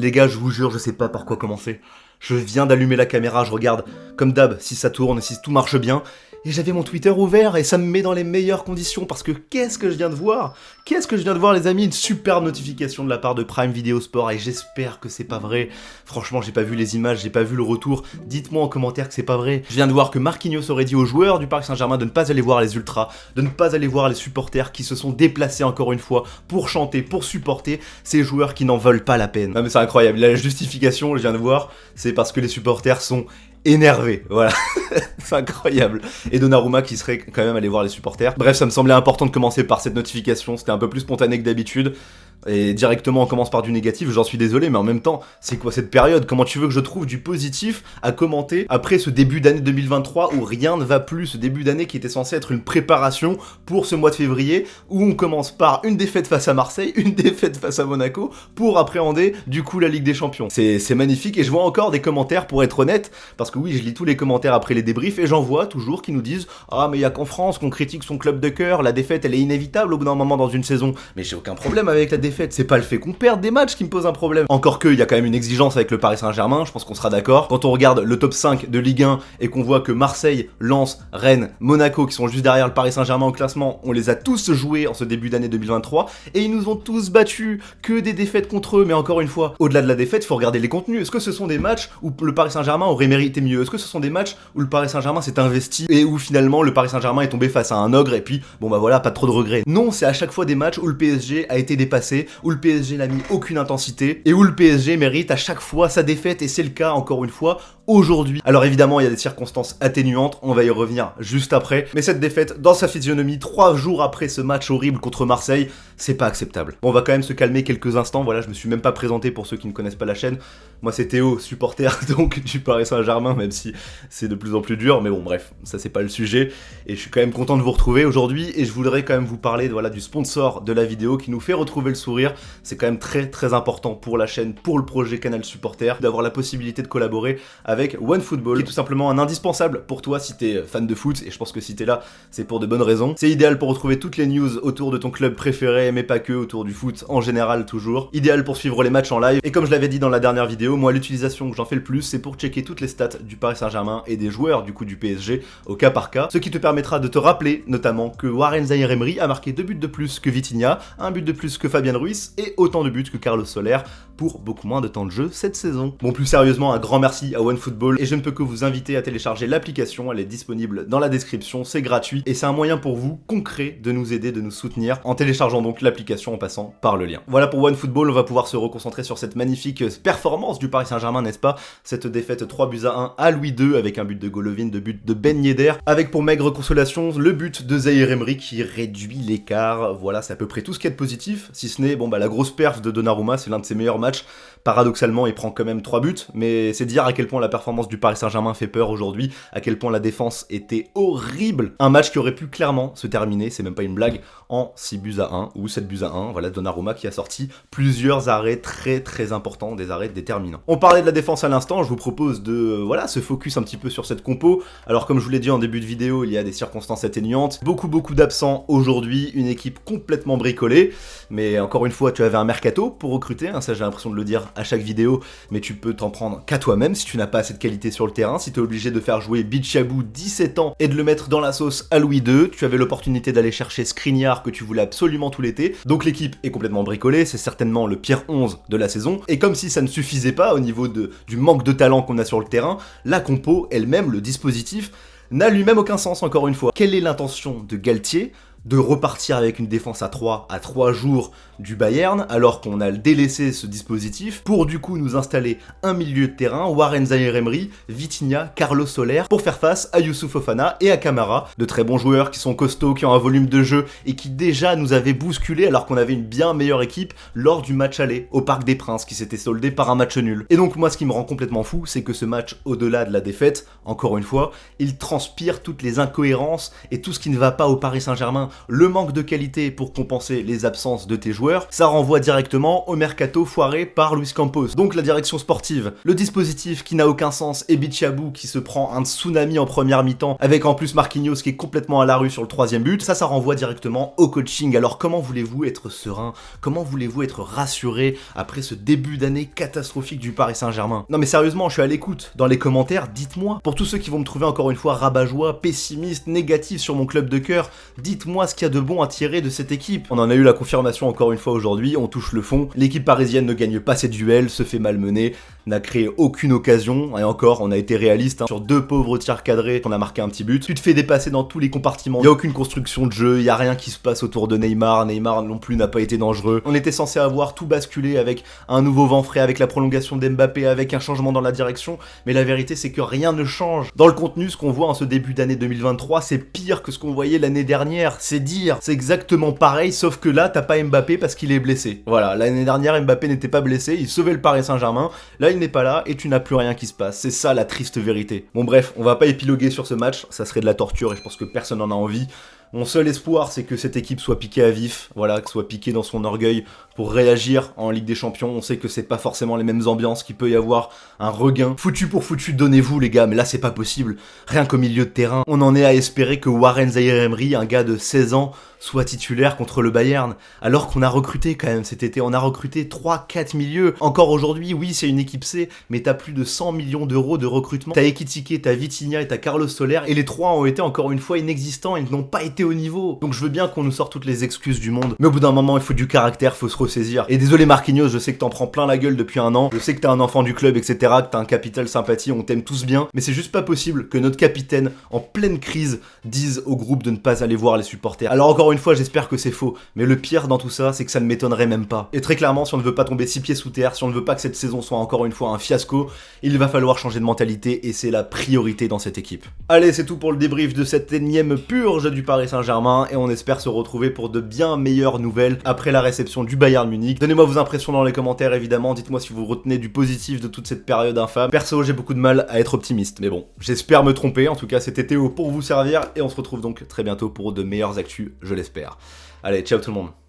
Les gars, je vous jure, je sais pas par quoi commencer. Je viens d'allumer la caméra, je regarde, comme d'hab, si ça tourne, si tout marche bien. Et j'avais mon Twitter ouvert et ça me met dans les meilleures conditions parce que qu'est-ce que je viens de voir? Qu'est-ce que je viens de voir les amis? Une superbe notification de la part de Prime Video Sport et j'espère que c'est pas vrai. Franchement, j'ai pas vu les images, j'ai pas vu le retour. Dites-moi en commentaire que c'est pas vrai. Je viens de voir que Marquinhos aurait dit aux joueurs du Paris Saint-Germain de ne pas aller voir les ultras, de ne pas aller voir les supporters qui se sont déplacés encore une fois pour chanter, pour supporter ces joueurs qui n'en veulent pas la peine. Non mais c'est incroyable, la justification, je viens de voir, c'est parce que les supporters sont énervé, voilà, c'est incroyable. Et Donnarumma qui serait quand même allé voir les supporters. Bref, ça me semblait important de commencer par cette notification, c'était un peu plus spontané que d'habitude. Et directement on commence par du négatif, j'en suis désolé, mais en même temps, c'est quoi cette période? Comment tu veux que je trouve du positif à commenter après ce début d'année 2023 où rien ne va plus, ce début d'année qui était censé être une préparation pour ce mois de février, où on commence par une défaite face à Marseille, une défaite face à Monaco, pour appréhender du coup la Ligue des Champions. C'est magnifique et je vois encore des commentaires pour être honnête, parce que oui, je lis tous les commentaires après les débriefs et j'en vois toujours qui nous disent « Ah mais il y a qu'en France qu'on critique son club de cœur, la défaite elle est inévitable au bout d'un moment dans une saison. » Mais j'ai aucun problème avec la défaite. C'est pas le fait qu'on perde des matchs qui me pose un problème. Encore que, il y a quand même une exigence avec le Paris Saint-Germain, je pense qu'on sera d'accord. Quand on regarde le top 5 de Ligue 1 et qu'on voit que Marseille, Lens, Rennes, Monaco, qui sont juste derrière le Paris Saint-Germain au classement, on les a tous joués en ce début d'année 2023 et ils nous ont tous battus, que des défaites contre eux. Mais encore une fois, au-delà de la défaite, il faut regarder les contenus. Est-ce que ce sont des matchs où le Paris Saint-Germain aurait mérité mieux? Est-ce que ce sont des matchs où le Paris Saint-Germain s'est investi et où finalement le Paris Saint-Germain est tombé face à un ogre et puis bon bah voilà, pas trop de regrets? Non, c'est à chaque fois des matchs où le PSG a été dépassé, où le PSG n'a mis aucune intensité et où le PSG mérite à chaque fois sa défaite et c'est le cas encore une fois aujourd'hui. Alors évidemment il y a des circonstances atténuantes, on va y revenir juste après, mais cette défaite dans sa physionomie 3 jours après ce match horrible contre Marseille, c'est pas acceptable. Bon, on va quand même se calmer quelques instants, voilà, je me suis même pas présenté pour ceux qui ne connaissent pas la chaîne. Moi c'est Théo, supporter donc du Paris Saint-Germain, même si c'est de plus en plus dur, mais bon bref, ça c'est pas le sujet et je suis quand même content de vous retrouver aujourd'hui et je voudrais quand même vous parler voilà, du sponsor de la vidéo qui nous fait retrouver le sourire. C'est quand même très important pour la chaîne, pour le projet Canal Supporter, d'avoir la possibilité de collaborer avec OneFootball, qui est tout simplement un indispensable pour toi si t'es fan de foot, et je pense que si t'es là, c'est pour de bonnes raisons. C'est idéal pour retrouver toutes les news autour de ton club préféré, mais pas que, autour du foot en général toujours. Idéal pour suivre les matchs en live, et comme je l'avais dit dans la dernière vidéo, moi l'utilisation que j'en fais le plus, c'est pour checker toutes les stats du Paris Saint-Germain et des joueurs du coup du PSG au cas par cas, ce qui te permettra de te rappeler notamment que Warren Zaïre-Emery a marqué 2 buts de plus que Vitinha, 1 but de plus que Fabien Ruiz, et autant de buts que Carlos Soler pour beaucoup moins de temps de jeu cette saison. Bon, plus sérieusement, un grand merci à OneFootball et je ne peux que vous inviter à télécharger l'application, elle est disponible dans la description, c'est gratuit et c'est un moyen pour vous concret de nous aider, de nous soutenir en téléchargeant donc l'application en passant par le lien. Voilà pour OneFootball, on va pouvoir se reconcentrer sur cette magnifique performance du Paris Saint-Germain, n'est-ce pas? Cette défaite 3-1 à Louis II avec un but de Golovin, de but de Ben Yedder, avec pour maigre consolation le but de Zaïre-Emery qui réduit l'écart. Voilà, c'est à peu près tout ce qu'il y a de positif, si ce n'est bon bah la grosse perf de Donnarumma, c'est l'un de ses meilleurs matchs. Paradoxalement, il prend quand même 3 buts, mais c'est dire à quel point la performance du Paris Saint-Germain fait peur aujourd'hui, à quel point la défense était horrible. Un match qui aurait pu clairement se terminer, c'est même pas une blague, en 6-1 ou 7-1. Voilà Donnarumma qui a sorti plusieurs arrêts très importants, des arrêts déterminants. On parlait de la défense à l'instant, je vous propose de voilà se focus un petit peu sur cette compo. Alors comme je vous l'ai dit en début de vidéo, il y a des circonstances atténuantes, beaucoup d'absents aujourd'hui, une équipe complètement bricolée, mais encore une fois tu avais un mercato pour recruter, hein, ça j'ai l'impression de le dire à chaque vidéo, mais tu peux t'en prendre qu'à toi-même si tu n'as pas assez de qualité sur le terrain, si tu es obligé de faire jouer Bichabou 17 ans et de le mettre dans la sauce à Louis II, tu avais l'opportunité d'aller chercher Skriniar que tu voulais absolument tout l'été, donc l'équipe est complètement bricolée, c'est certainement le pire 11 de la saison, et comme si ça ne suffisait pas au niveau du manque de talent qu'on a sur le terrain, la compo elle-même, le dispositif, n'a lui-même aucun sens encore une fois. Quelle est l'intention de Galtier de repartir avec une défense à 3 jours du Bayern, alors qu'on a délaissé ce dispositif, pour du coup nous installer un milieu de terrain, Warren Zaïre-Emery, Vitinha, Carlos Soler, pour faire face à Youssouf Fofana et à Camara, de très bons joueurs qui sont costauds, qui ont un volume de jeu, et qui déjà nous avaient bousculé alors qu'on avait une bien meilleure équipe lors du match aller au Parc des Princes, qui s'était soldé par un match nul. Et donc moi ce qui me rend complètement fou, c'est que ce match, au-delà de la défaite, encore une fois, il transpire toutes les incohérences et tout ce qui ne va pas au Paris Saint-Germain. le manque de qualité pour compenser les absences de tes joueurs, ça renvoie directement au mercato foiré par Luis Campos. Donc la direction sportive, le dispositif qui n'a aucun sens et Bichabou qui se prend un tsunami en première mi-temps, avec en plus Marquinhos qui est complètement à la rue sur le 3e but, ça renvoie directement au coaching. Alors comment voulez-vous être serein? Comment voulez-vous être rassuré après ce début d'année catastrophique du Paris Saint-Germain? Non mais sérieusement, je suis à l'écoute. Dans les commentaires, dites-moi. Pour tous ceux qui vont me trouver encore une fois rabat-joie, pessimiste, négatif sur mon club de cœur, dites-moi ce qu'il y a de bon à tirer de cette équipe. On en a eu la confirmation encore une fois aujourd'hui, on touche le fond. L'équipe parisienne ne gagne pas ses duels, se fait malmener, n'a créé aucune occasion, et encore, on a été réaliste, sur 2 pauvres tirs cadrés, on a marqué un petit but. Tu te fais dépasser dans tous les compartiments, il n'y a aucune construction de jeu, il n'y a rien qui se passe autour de Neymar non plus n'a pas été dangereux. On était censé avoir tout basculé avec un nouveau vent frais, avec la prolongation d'Mbappé, avec un changement dans la direction, mais la vérité c'est que rien ne change. Dans le contenu, ce qu'on voit en ce début d'année 2023, c'est pire que ce qu'on voyait l'année dernière, c'est dire, c'est exactement pareil, sauf que là, t'as pas Mbappé parce qu'il est blessé. Voilà, l'année dernière, Mbappé n'était pas blessé, il sauvait le Paris Saint-Germain, là il n'est pas là et tu n'as plus rien qui se passe, c'est ça la triste vérité. Bon bref, on va pas épiloguer sur ce match, ça serait de la torture et je pense que personne n'en a envie. Mon seul espoir, c'est que cette équipe soit piquée à vif, voilà, que soit piquée dans son orgueil pour réagir en Ligue des Champions. On sait que c'est pas forcément les mêmes ambiances, qu'il peut y avoir un regain. Foutu pour foutu, donnez-vous les gars, mais là c'est pas possible. Rien qu'au milieu de terrain, on en est à espérer que Warren Zaïre-Emery, un gars de 16 ans, soit titulaire contre le Bayern, alors qu'on a recruté quand même cet été, on a recruté 3-4 milieux. Encore aujourd'hui, oui, c'est une équipe C, mais t'as plus de 100 millions d'euros de recrutement. T'as Ekitike, t'as Vitinha et t'as Carlos Soler, et les 3 ont été encore une fois inexistants, ils n'ont pas été au niveau. Donc je veux bien qu'on nous sorte toutes les excuses du monde, mais au bout d'un moment, il faut du caractère, faut se ressaisir. Et désolé Marquinhos, je sais que t'en prends plein la gueule depuis un an, je sais que t'es un enfant du club, etc., que t'as un capital sympathie, on t'aime tous bien, mais c'est juste pas possible que notre capitaine, en pleine crise, dise au groupe de ne pas aller voir les supporters. Alors encore une fois, j'espère que c'est faux, mais le pire dans tout ça, c'est que ça ne m'étonnerait même pas. Et très clairement, si on ne veut pas tomber 6 pieds sous terre, si on ne veut pas que cette saison soit encore une fois un fiasco, il va falloir changer de mentalité et c'est la priorité dans cette équipe. Allez, c'est tout pour le débrief de cette énième purge du Paris Saint-Germain et on espère se retrouver pour de bien meilleures nouvelles après la réception du Bayern Munich. Donnez-moi vos impressions dans les commentaires évidemment, dites-moi si vous retenez du positif de toute cette période infâme. Perso, j'ai beaucoup de mal à être optimiste, mais bon, j'espère me tromper, en tout cas c'était Théo pour vous servir et on se retrouve donc très bientôt pour de meilleures actus, je l'espère. Allez, ciao tout le monde.